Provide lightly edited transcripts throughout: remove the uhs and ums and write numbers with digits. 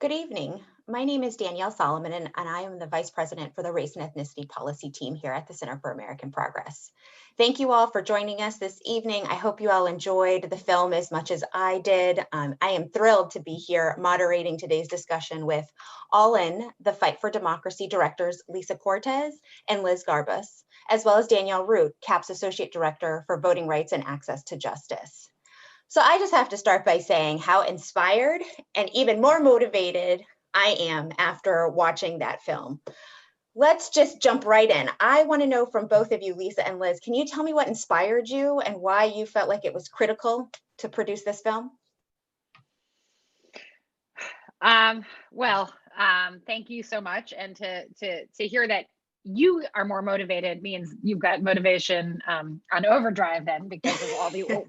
Good evening. My name is Danielle Solomon, and I am the Vice President for the Race and Ethnicity Policy Team here at the Center for American Progress. Thank you all for joining us this evening. I hope you all enjoyed the film as much as I did. I am thrilled to be here moderating today's discussion with All In, the Fight for Democracy directors Lisa Cortez and Liz Garbus, as well as Danielle Root, CAP's Associate Director for Voting Rights and Access to Justice. So I just have to start by saying how inspired and even more motivated I am after watching that film. Let's just jump right in. I want to know from both of you, Lisa and Liz, can you tell me what inspired you and why you felt like it was critical to produce this film? Thank you so much. And to hear that you are more motivated means you've got motivation on overdrive then, because of all the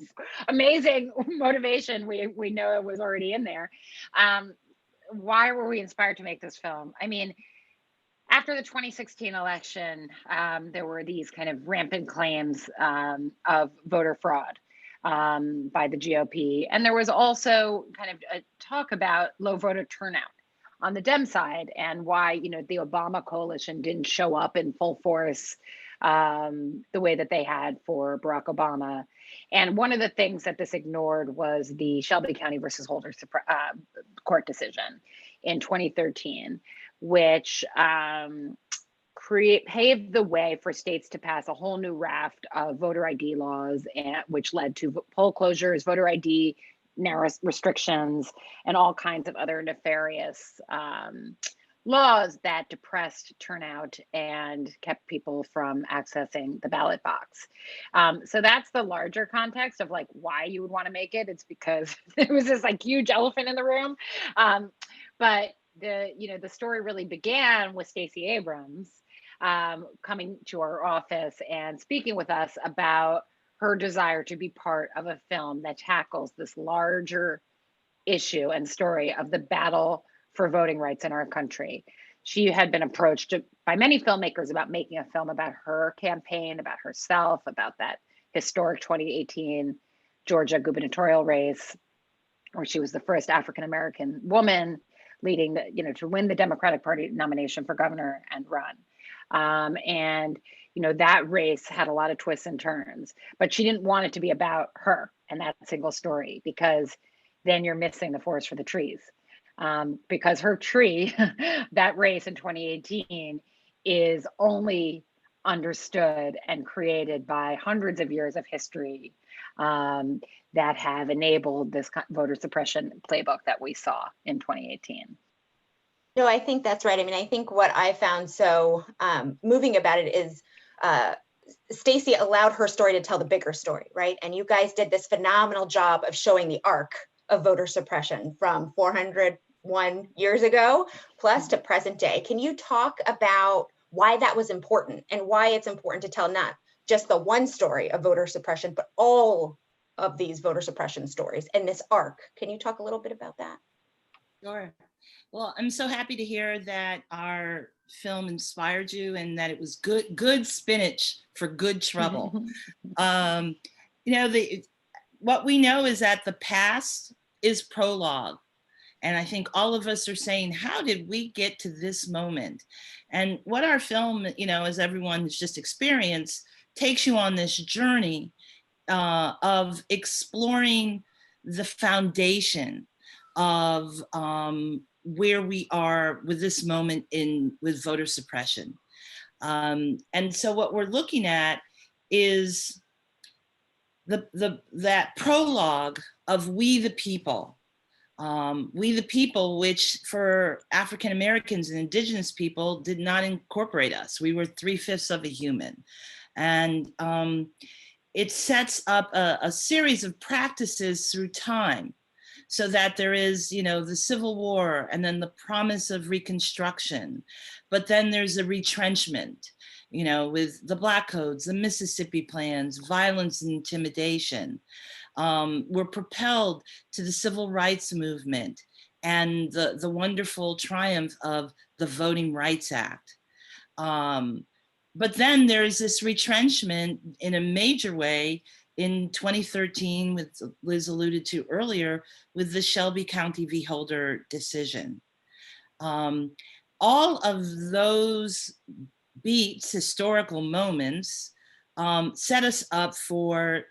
amazing motivation we know it was already in there. Why were we inspired to make this film? I mean, after the 2016 election, there were these kind of rampant claims of voter fraud by the GOP. And there was also kind of a talk about low voter turnout on the Dem side, and why, the Obama coalition didn't show up in full force the way that they had for Barack Obama. And one of the things that this ignored was the Shelby County versus Holder court decision in 2013, which paved the way for states to pass a whole new raft of voter ID laws, and which led to poll closures, voter ID narrow restrictions, and all kinds of other nefarious laws that depressed turnout and kept people from accessing the ballot box. So that's the larger context of like why you would want to make it. It's because there was this like huge elephant in the room. But the story really began with Stacey Abrams coming to our office and speaking with us about her desire to be part of a film that tackles this larger issue and story of the battle for voting rights in our country. She had been approached by many filmmakers about making a film about her campaign, about herself, about that historic 2018 Georgia gubernatorial race, where she was the first African-American woman leading to win the Democratic Party nomination for governor and run. That race had a lot of twists and turns, but she didn't want it to be about her and that single story, because then you're missing the forest for the trees. Because her tree, that race in 2018, is only understood and created by hundreds of years of history that have enabled this voter suppression playbook that we saw in 2018. No, I think that's right. I mean, I think what I found so moving about it is Stacey allowed her story to tell the bigger story, right? And you guys did this phenomenal job of showing the arc of voter suppression from 401 years ago plus to present day. Can you talk about why that was important and why it's important to tell not just the one story of voter suppression, but all of these voter suppression stories and this arc? Can you talk a little bit about that? Sure. Well, I'm so happy to hear that our film inspired you and that it was good spinach for good trouble. What we know is that the past is prologue. And I think all of us are saying, how did we get to this moment? And what our film, as everyone has just experienced, takes you on this journey of exploring the foundation of where we are with this moment with voter suppression. And so what we're looking at is that prologue of we the people, which for African Americans and Indigenous people did not incorporate us. We were 3/5 of a human. And it sets up a series of practices through time, so that there is, the Civil War and then the promise of Reconstruction, but then there's a retrenchment, with the Black Codes, the Mississippi plans, violence and intimidation. We're propelled to the Civil Rights Movement and the wonderful triumph of the Voting Rights Act. But then there's this retrenchment in a major way in 2013, with Liz alluded to earlier, with the Shelby County v. Holder decision. All of those beats, historical moments, set us up for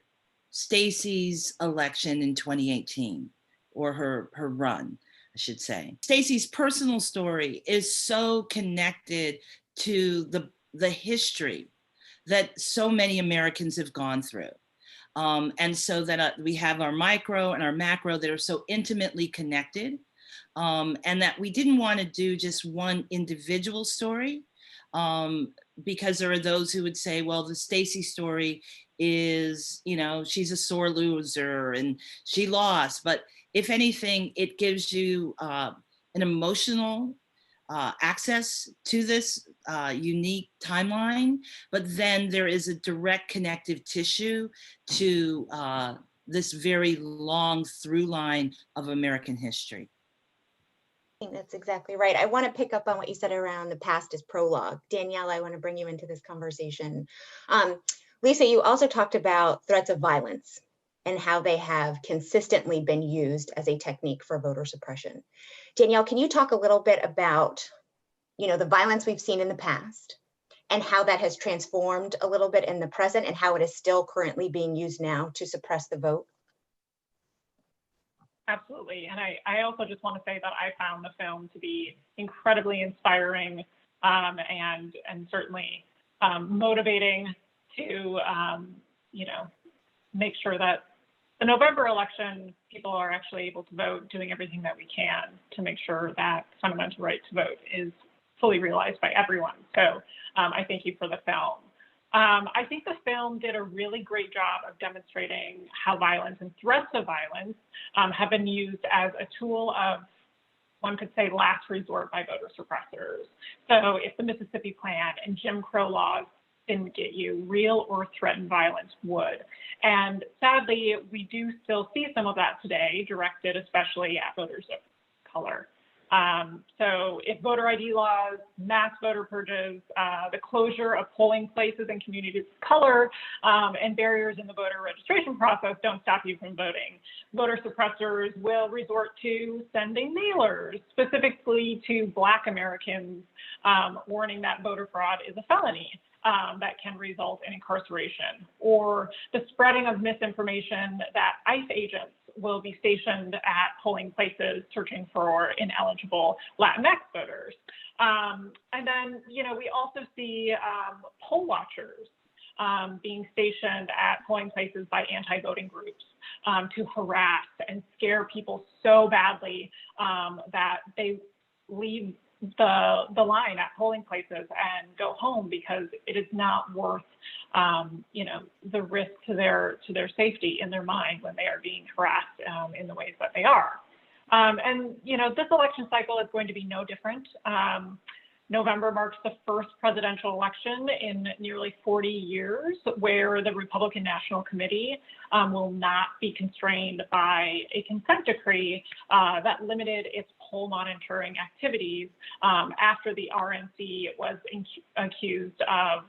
Stacey's election in 2018, or her run, I should say. Stacey's personal story is so connected to the history that so many Americans have gone through. And so that we have our micro and our macro that are so intimately connected, and that we didn't want to do just one individual story, because there are those who would say, well, the Stacey story is, she's a sore loser and she lost. But if anything, it gives you an emotional access to this unique timeline, but then there is a direct connective tissue to this very long through line of American history. I think that's exactly right. I want to pick up on what you said around the past as prologue. Danielle, I want to bring you into this conversation. Lisa, you also talked about threats of violence and how they have consistently been used as a technique for voter suppression. Danielle, can you talk a little bit about, the violence we've seen in the past and how that has transformed a little bit in the present and how it is still currently being used now to suppress the vote? Absolutely. And I also just want to say that I found the film to be incredibly inspiring and certainly motivating to, make sure that the November election, people are actually able to vote, doing everything that we can to make sure that fundamental right to vote is fully realized by everyone. So I thank you for the film. I think the film did a really great job of demonstrating how violence and threats of violence have been used as a tool of, one could say, last resort by voter suppressors. So if the Mississippi Plan and Jim Crow laws didn't get you, real or threatened violence would. And sadly, we do still see some of that today, directed especially at voters of color. So if voter ID laws, mass voter purges, the closure of polling places in communities of color, and barriers in the voter registration process don't stop you from voting, voter suppressors will resort to sending mailers specifically to Black Americans, warning that voter fraud is a felony. That can result in incarceration, or the spreading of misinformation that ICE agents will be stationed at polling places searching for ineligible Latinx voters. And then, we also see poll watchers being stationed at polling places by anti-voting groups to harass and scare people so badly that they leave the line at polling places and go home because it is not worth the risk to their safety in their mind when they are being harassed in the ways that they are. And this election cycle is going to be no different. November marks the first presidential election in nearly 40 years where the Republican National Committee will not be constrained by a consent decree that limited its poll monitoring activities after the RNC was accused of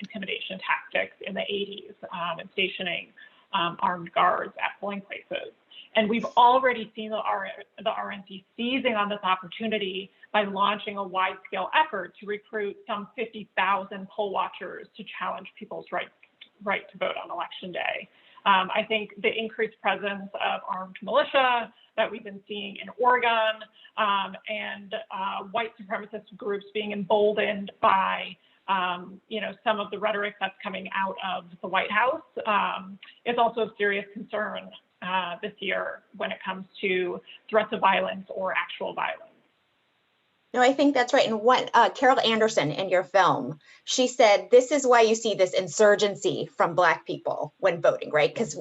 intimidation tactics in the 80s and stationing armed guards at polling places. And we've already seen the RNC seizing on this opportunity by launching a wide-scale effort to recruit some 50,000 poll watchers to challenge people's right to vote on election day. I think the increased presence of armed militia that we've been seeing in Oregon and white supremacist groups being emboldened by some of the rhetoric that's coming out of the White House is also of serious concern this year when it comes to threats of violence or actual violence. No, I think that's right. And what Carol Anderson in your film, she said, this is why you see this insurgency from Black people when voting, right? Because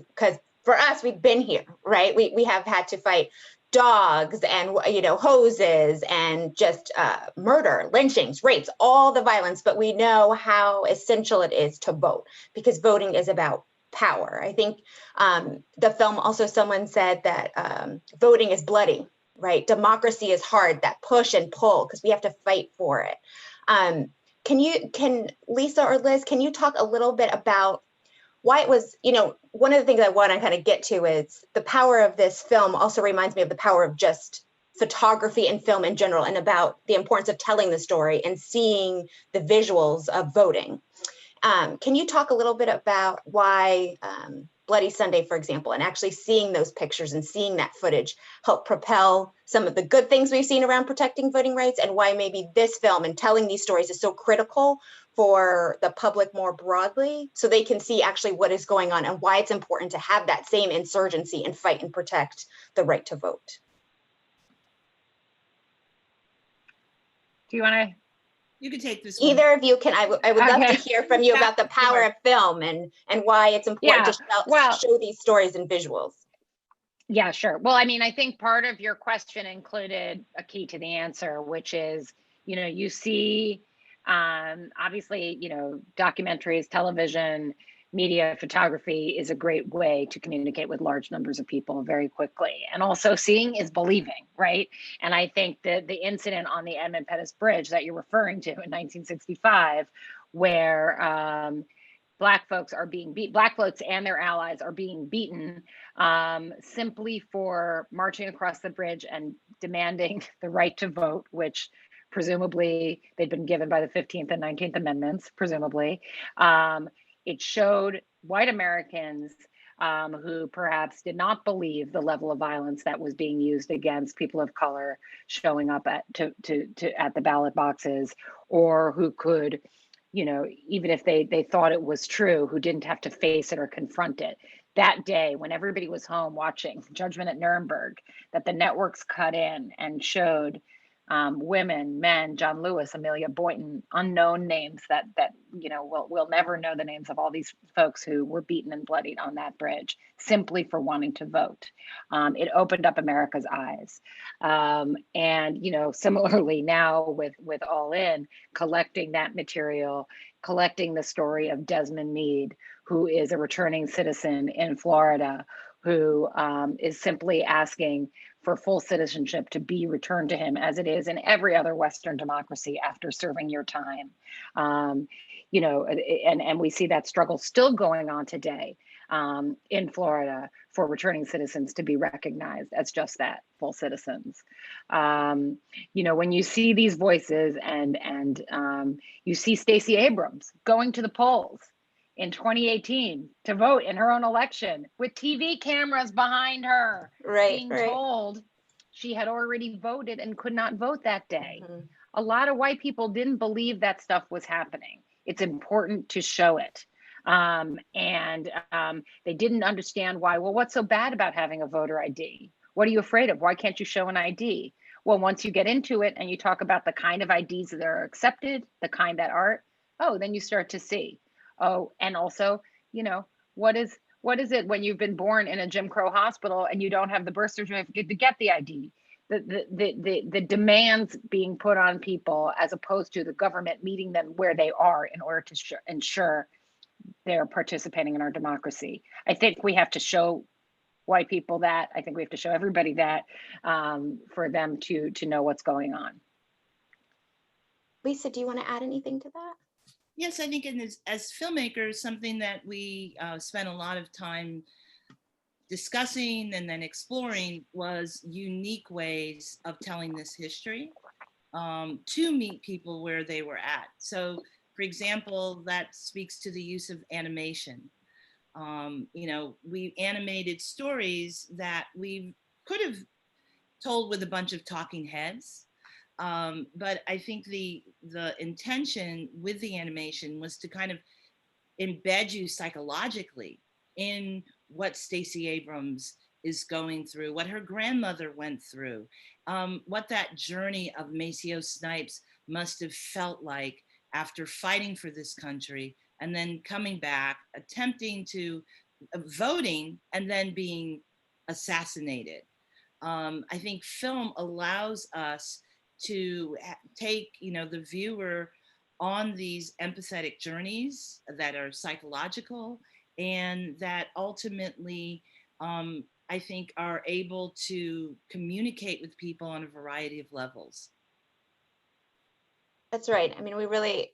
for us, we've been here, right? We have had to fight dogs and, hoses and just murder, lynchings, rapes, all the violence, but we know how essential it is to vote because voting is about power. I think the film also, someone said that voting is bloody, right? Democracy is hard, that push and pull, because we have to fight for it. Can Lisa or Liz, can you talk a little bit about why it was, one of the things I want to kind of get to is the power of this film also reminds me of the power of just photography and film in general, and about the importance of telling the story and seeing the visuals of voting. Can you talk a little bit about why Bloody Sunday, for example, and actually seeing those pictures and seeing that footage help propel some of the good things we've seen around protecting voting rights, and why maybe this film and telling these stories is so critical for the public more broadly, so they can see actually what is going on and why it's important to have that same insurgency and fight and protect the right to vote. Do you want to? You can take this one. Either of you can. I would love to hear from you about the power of film and why it's important to show these stories and visuals. Yeah, sure. Well, I mean, I think part of your question included a key to the answer, which is, you know, you see, obviously, you know, documentaries, television, media, photography is a great way to communicate with large numbers of people very quickly. And also seeing is believing, right? And I think that the incident on the Edmund Pettus Bridge that you're referring to in 1965, where Black folks are being beat, Black folks and their allies are being beaten simply for marching across the bridge and demanding the right to vote, which presumably they'd been given by the 15th and 19th Amendments, presumably. It showed white Americans who perhaps did not believe the level of violence that was being used against people of color showing up at the ballot boxes, or who could, you know, even if they thought it was true, who didn't have to face it or confront it. That day, when everybody was home watching Judgment at Nuremberg, that the networks cut in and showed women, men, John Lewis, Amelia Boynton, unknown names that you know, we'll never know the names of all these folks who were beaten and bloodied on that bridge simply for wanting to vote. It opened up America's eyes. And, you know, similarly now with All In, collecting that material, collecting the story of Desmond Meade, who is a returning citizen in Florida, who is simply asking for full citizenship to be returned to him, as it is in every other Western democracy after serving your time. You know, and we see that struggle still going on today in Florida for returning citizens to be recognized as just that, full citizens. You know, when you see these voices and you see Stacey Abrams going to the polls in 2018 to vote in her own election with TV cameras behind her, being told she had already voted and could not vote that day. A lot of white people didn't believe that stuff was happening. It's important to show it. They didn't understand why. Well, what's so bad about having a voter ID? What are you afraid of? Why can't you show an ID? Well, once you get into it and you talk about the kind of IDs that are accepted, the kind that aren't, oh, then you start to see. Oh, and also, you know, what is it when you've been born in a Jim Crow hospital and you don't have the birth certificate to get the ID? The demands being put on people, as opposed to the government meeting them where they are in order to ensure they're participating in our democracy. I think we have to show white people that. I think we have to show everybody that for them to know what's going on. Lisa, do you want to add anything to that? Yes, I think as filmmakers, something that we spent a lot of time discussing and then exploring was unique ways of telling this history to meet people where they were at. So, for example, that speaks to the use of animation. You know, we animated stories that we could have told with a bunch of talking heads. But I think the intention with the animation was to kind of embed you psychologically in what Stacey Abrams is going through, what her grandmother went through, what that journey of Maceo Snipes must have felt like after fighting for this country and then coming back, attempting to voting and then being assassinated. I think film allows us to take, you know, the viewer on these empathetic journeys that are psychological and that ultimately, I think, are able to communicate with people on a variety of levels. That's right. I mean,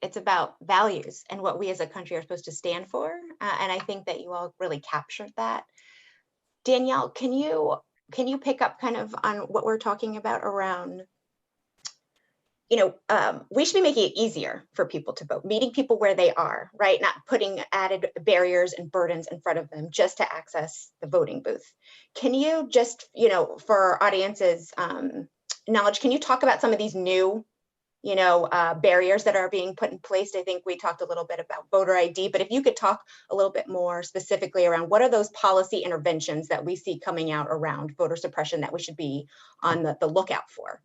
it's about values and what we as a country are supposed to stand for. And I think that you all really captured that. Danielle, can you can you pick up kind of on what we're talking about around, we should be making it easier for people to vote, meeting people where they are, right? Not putting added barriers and burdens in front of them just to access the voting booth. Can you just, for our audience's knowledge, can you talk about some of these new, barriers that are being put in place? I think we talked a little bit about voter ID, but if you could talk a little bit more specifically around what are those policy interventions that we see coming out around voter suppression that we should be on the lookout for?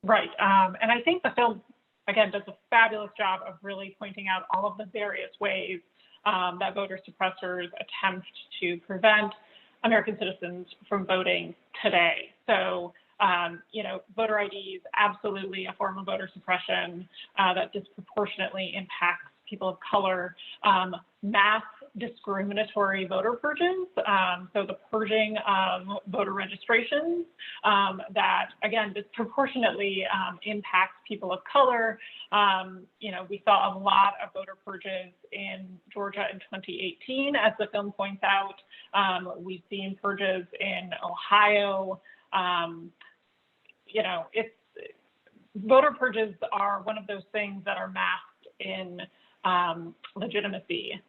Right. And I think the film, again, does a fabulous job of really pointing out all of the various ways that voter suppressors attempt to prevent American citizens from voting today. So, voter ID is absolutely a form of voter suppression that disproportionately impacts people of color. Mass discriminatory voter purges, so the purging of voter registrations that, again, disproportionately impacts people of color. We saw a lot of voter purges in Georgia in 2018, as the film points out. We've seen purges in Ohio. Voter purges are one of those things that are masked in legitimacy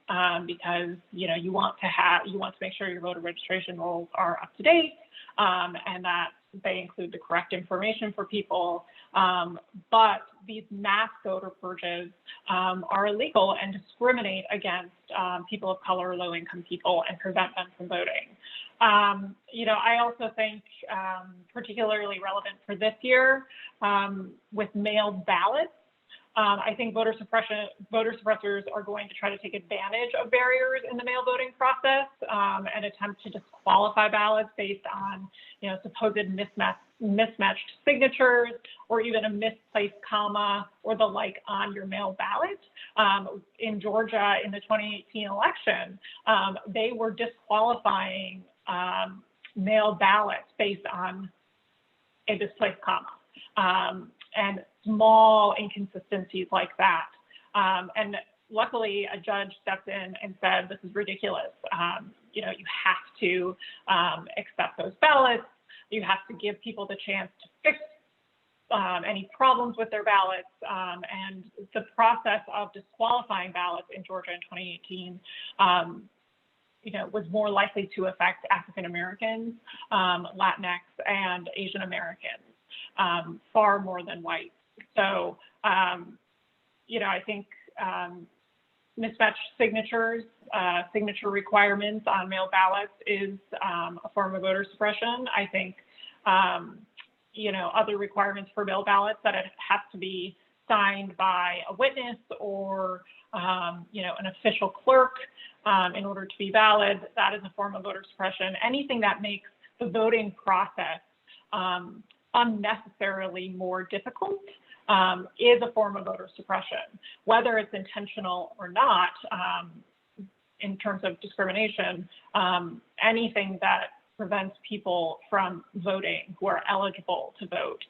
because you want to make sure your voter registration rolls are up to date and that they include the correct information for people. But these mass voter purges are illegal and discriminate against people of color, low-income people, and prevent them from voting. I also think particularly relevant for this year with mailed ballots. I think voter suppressors are going to try to take advantage of barriers in the mail voting process and attempt to disqualify ballots based on, supposed mismatched signatures or even a misplaced comma or the like on your mail ballot. In Georgia, in the 2018 election, they were disqualifying mail ballots based on a displaced comma. And small inconsistencies like that. And luckily, a judge stepped in and said, this is ridiculous. You have to accept those ballots. You have to give people the chance to fix any problems with their ballots. And the process of disqualifying ballots in Georgia in 2018 was more likely to affect African Americans, Latinx, and Asian Americans far more than whites. So, I think mismatched signatures, signature requirements on mail ballots is a form of voter suppression. I think, other requirements for mail ballots that it has to be signed by a witness or, an official clerk in order to be valid, that is a form of voter suppression. Anything that makes the voting process unnecessarily more difficult is a form of voter suppression, whether it's intentional or not. In terms of discrimination, anything that prevents people from voting who are eligible to vote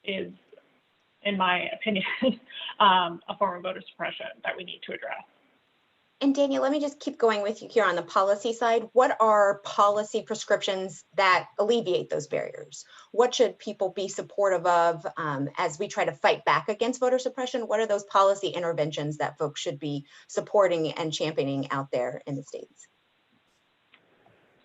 is, in my opinion, a form of voter suppression that we need to address. And Daniel, let me just keep going with you here on the policy side. What are policy prescriptions that alleviate those barriers? What should people be supportive of as we try to fight back against voter suppression? What are those policy interventions that folks should be supporting and championing out there in the states?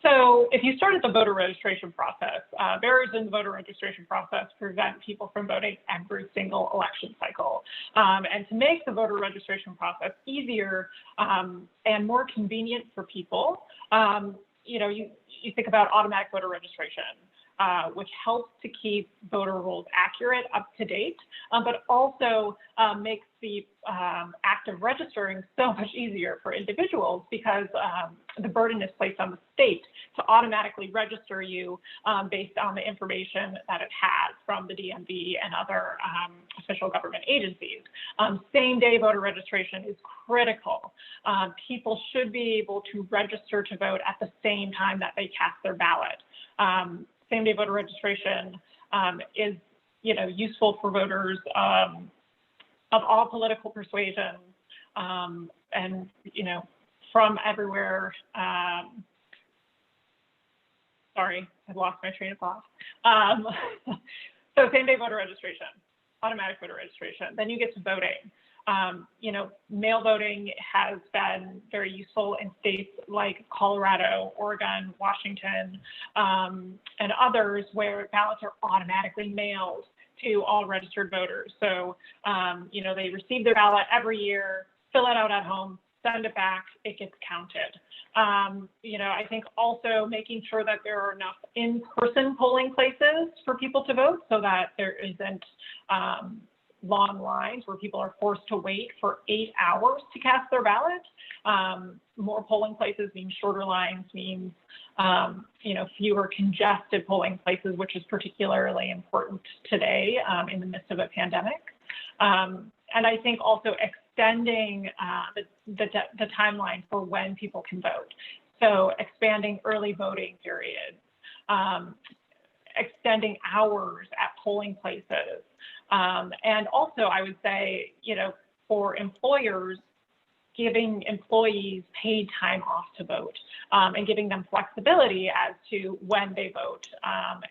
So if you start at the voter registration process, barriers in the voter registration process prevent people from voting every single election cycle. And to make the voter registration process easier and more convenient for people, you think about automatic voter registration, which helps to keep voter rolls accurate, up to date, but also makes the act of registering so much easier for individuals because the burden is placed on the state to automatically register you based on the information that it has from the DMV and other official government agencies. Same-day voter registration is critical. People should be able to register to vote at the same time that they cast their ballot. Same-day voter registration is, useful for voters of all political persuasions and, from everywhere sorry, I lost my train of thought. So same-day voter registration, automatic voter registration. Then you get to voting. Mail voting has been very useful in states like Colorado, Oregon, Washington, and others where ballots are automatically mailed to all registered voters. So, they receive their ballot every year, fill it out at home, send it back, it gets counted. I think also making sure that there are enough in-person polling places for people to vote so that there isn't long lines where people are forced to wait for 8 hours to cast their ballot. More polling places means shorter lines, means fewer congested polling places, which is particularly important today in the midst of a pandemic. And I think also extending the timeline for when people can vote. So expanding early voting periods, extending hours at polling places. And also, I would say, for employers, giving employees paid time off to vote and giving them flexibility as to when they vote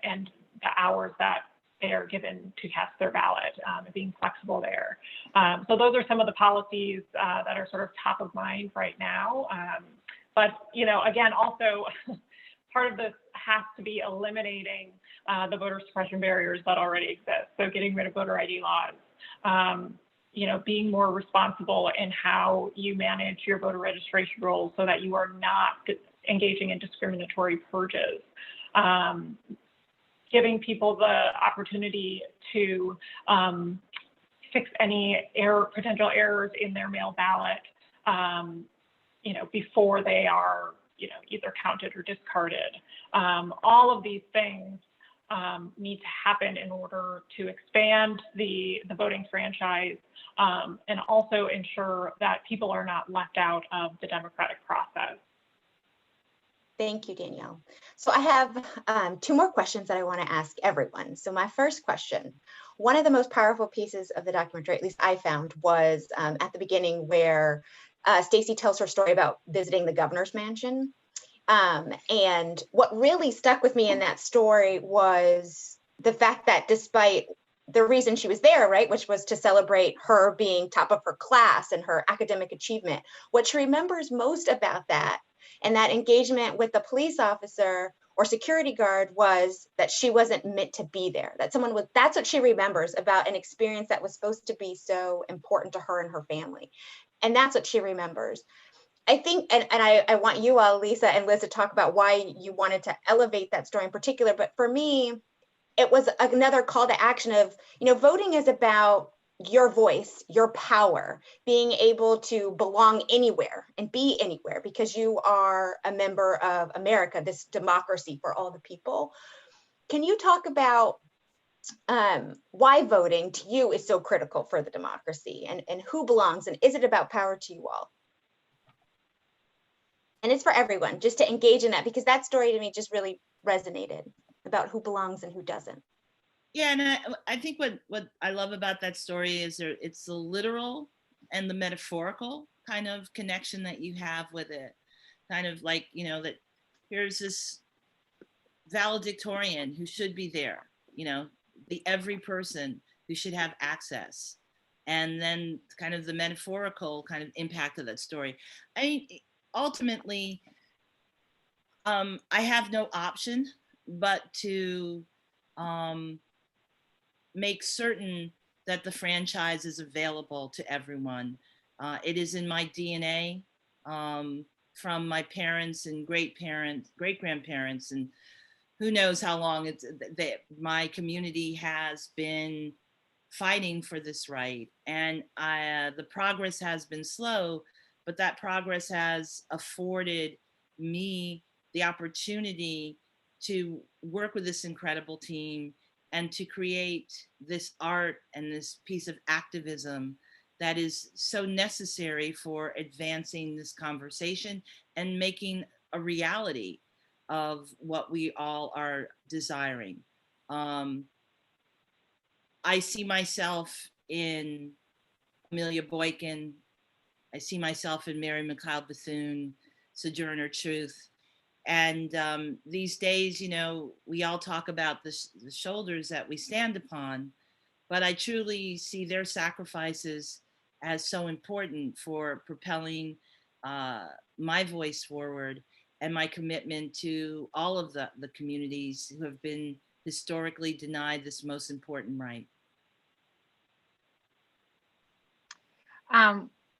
and the hours that they are given to cast their ballot, being flexible there. So those are some of the policies that are sort of top of mind right now. But, again, also part of this has to be eliminating the voter suppression barriers that already exist. So getting rid of voter ID laws, being more responsible in how you manage your voter registration rolls so that you are not engaging in discriminatory purges. Giving people the opportunity to fix any potential errors in their mail ballot, before they are, either counted or discarded. All of these things need to happen in order to expand the voting franchise and also ensure that people are not left out of the democratic process. Thank you, Danielle. So I have 2 more questions that I want to ask everyone. So my first question, one of the most powerful pieces of the documentary, at least I found, was at the beginning where Stacey tells her story about visiting the governor's mansion. And what really stuck with me in that story was the fact that despite the reason she was there, right, which was to celebrate her being top of her class and her academic achievement, what she remembers most about that and that engagement with the police officer or security guard was that she wasn't meant to be there, that that's what she remembers about an experience that was supposed to be so important to her and her family. And that's what she remembers. I think, and I want you all, Lisa and Liz, to talk about why you wanted to elevate that story in particular. But for me, it was another call to action of, voting is about your voice, your power, being able to belong anywhere and be anywhere because you are a member of America, this democracy for all the people. Can you talk about why voting to you is so critical for the democracy and who belongs, and is it about power to you all? And it's for everyone, just to engage in that, because that story to me just really resonated about who belongs and who doesn't. Yeah, and I think what I love about that story is it's the literal and the metaphorical kind of connection that you have with it. Kind of like, that here's this valedictorian who should be there, the every person who should have access. And then kind of the metaphorical kind of impact of that story. I mean, ultimately, I have no option but to make certain that the franchise is available to everyone. It is in my DNA from my parents and great-grandparents, and who knows how long my community has been fighting for this right. And the progress has been slow, but that progress has afforded me the opportunity to work with this incredible team and to create this art and this piece of activism that is so necessary for advancing this conversation and making a reality of what we all are desiring. I see myself in Amelia Boykin. I see myself in Mary McLeod Bethune, Sojourner Truth. And these days, you know, we all talk about the shoulders that we stand upon, but I truly see their sacrifices as so important for propelling my voice forward and my commitment to all of the communities who have been historically denied this most important right.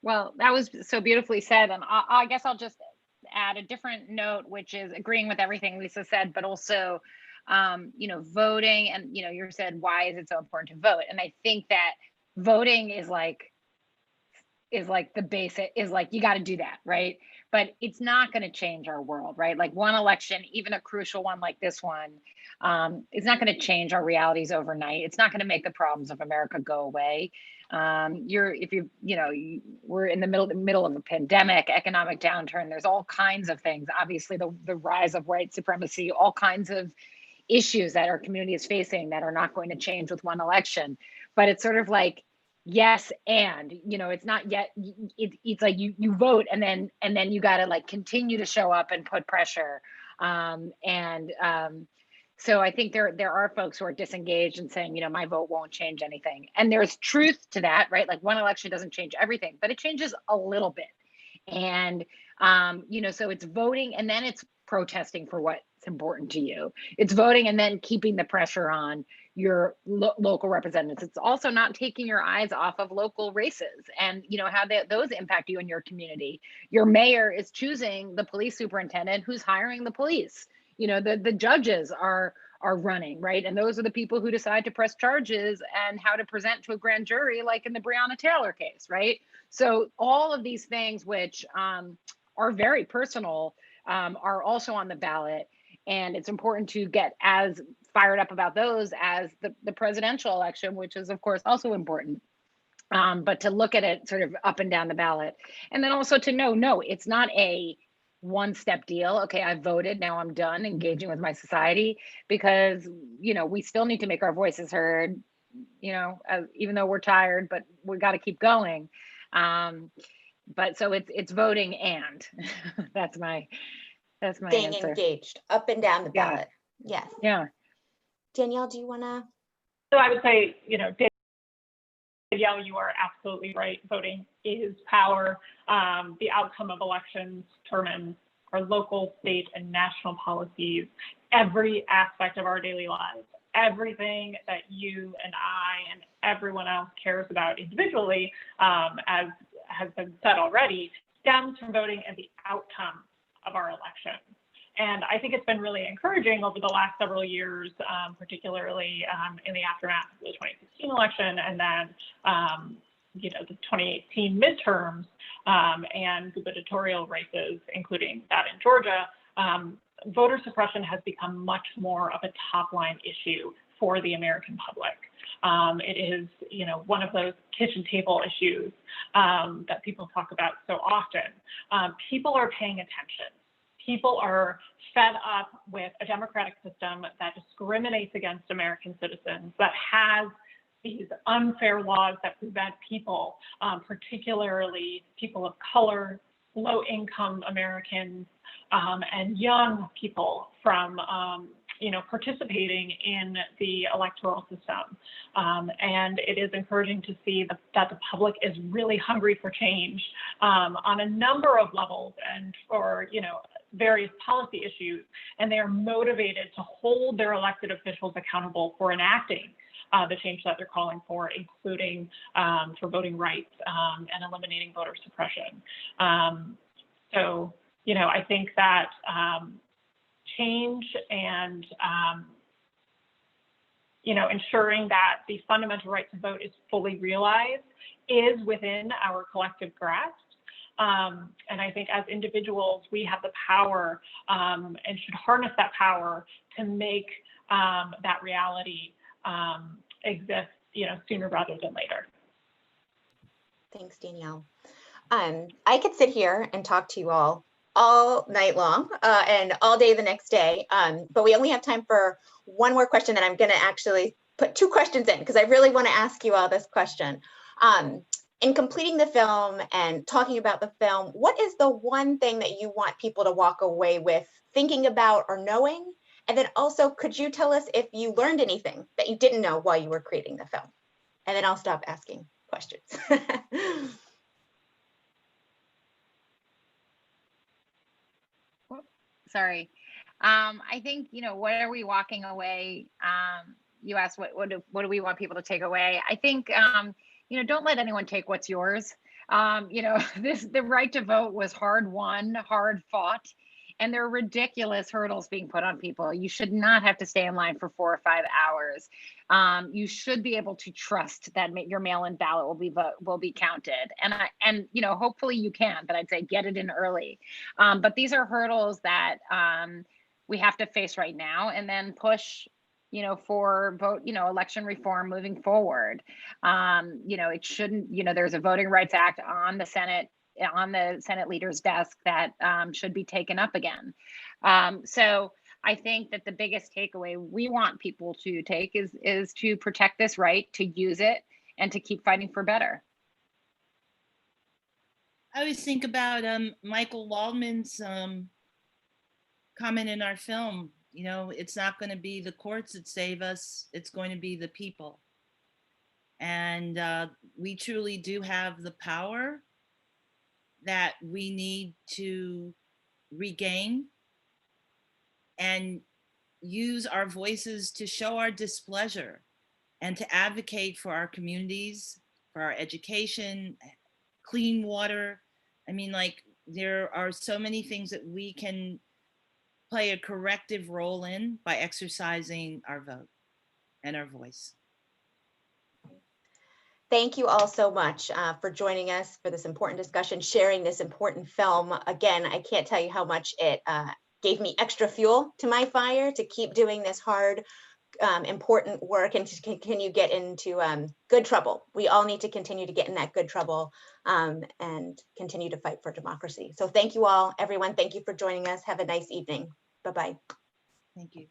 Well, that was so beautifully said. And I guess I'll just add a different note, which is agreeing with everything Lisa said, but also, you know, voting. And, you know, you said, why is it so important to vote? And I think that voting is like the basic, is like, you got to do that, right? But it's not going to change our world, right? Like one election, even a crucial one like this one, it's not going to change our realities overnight. It's not going to make the problems of America go away. We're in the middle of a pandemic, economic downturn. There's all kinds of things. Obviously, the rise of white supremacy, all kinds of issues that our community is facing that are not going to change with one election. But it's sort of like, yes, and you know, it's not yet. It's like you vote, and then you got to like continue to show up and put pressure. So I think there are folks who are disengaged and saying, you know, my vote won't change anything. And there's truth to that, right? Like one election doesn't change everything, but it changes a little bit. And you know, so it's voting, and then it's protesting for what's important to you. It's voting and then keeping the pressure on your local representatives. It's also not taking your eyes off of local races and, you know, how those impact you in your community. Your mayor is choosing the police superintendent who's hiring the police. You know, the judges are running, right? And those are the people who decide to press charges and how to present to a grand jury, like in the Breonna Taylor case, right? So all of these things, which are very personal, are also on the ballot. And it's important to get as fired up about those as the presidential election, which is, of course, also important. But to look at it sort of up and down the ballot. And then also to know, no, it's not a one-step deal. Okay, I voted, now I'm done engaging with my society, because, you know, we still need to make our voices heard, you know, even though we're tired, but we got to keep going. But so it's voting, and that's my Staying answer. engaged up and down the ballot. Yeah. Yes. Yeah. Danielle, do you want to? So I would say, you know, Danielle, you are absolutely right. Voting is power. The outcome of elections determines our local, state, and national policies, every aspect of our daily lives. Everything that you and I and everyone else cares about individually, as has been said already, stems from voting and the outcome of our election. And I think it's been really encouraging over the last several years, particularly in the aftermath of the 2016 election, and then you know, the 2018 midterms and gubernatorial races, including that in Georgia. Voter suppression has become much more of a top-line issue for the American public. It is, you know, one of those kitchen table issues that people talk about so often. People are paying attention. People are fed up with a democratic system that discriminates against American citizens, that has these unfair laws that prevent people, particularly people of color, low-income Americans, and young people from you know, participating in the electoral system. And it is encouraging to see that the public is really hungry for change on a number of levels and for, you know, various policy issues. And they are motivated to hold their elected officials accountable for enacting the change that they're calling for, including for voting rights and eliminating voter suppression. So, you know, I think that change and, you know, ensuring that the fundamental right to vote is fully realized is within our collective grasp. And I think as individuals, we have the power and should harness that power to make that reality exist, you know, sooner rather than later. Thanks, Danielle. I could sit here and talk to you all night long and all day the next day, but we only have time for one more question, and I'm going to actually put two questions in because I really want to ask you all this question. in completing the film and talking about the film, what is the one thing that you want people to walk away with thinking about or knowing? And then also, could you tell us if you learned anything that you didn't know while you were creating the film? And then I'll stop asking questions. Sorry. I think, what are we walking away? You asked what do we want people to take away? I think, don't let anyone take what's yours. The right to vote was hard won, hard fought, and there are ridiculous hurdles being put on people. You should not have to stay in line for 4 or 5 hours. You should be able to trust that your mail-in ballot will be counted, and hopefully you can. But I'd say get it in early. But these are hurdles that we have to face right now, and then push for election reform moving forward. It shouldn't, there's a Voting Rights Act on the Senate leader's desk that should be taken up again. So I think that the biggest takeaway we want people to take is to protect this right, to use it, and to keep fighting for better. I always think about Michael Waldman's comment in our film. It's not going to be the courts that save us, it's going to be the people. And we truly do have the power that we need to regain and use our voices to show our displeasure and to advocate for our communities, for our education, clean water. I mean, there are so many things that we can play a corrective role in by exercising our vote and our voice. Thank you all so much for joining us for this important discussion, sharing this important film. Again, I can't tell you how much it gave me extra fuel to my fire to keep doing this hard, important work and to continue get into good trouble. We all need to continue to get in that good trouble and continue to fight for democracy. So thank you all, everyone. Thank you for joining us. Have a nice evening. Bye-bye. Thank you.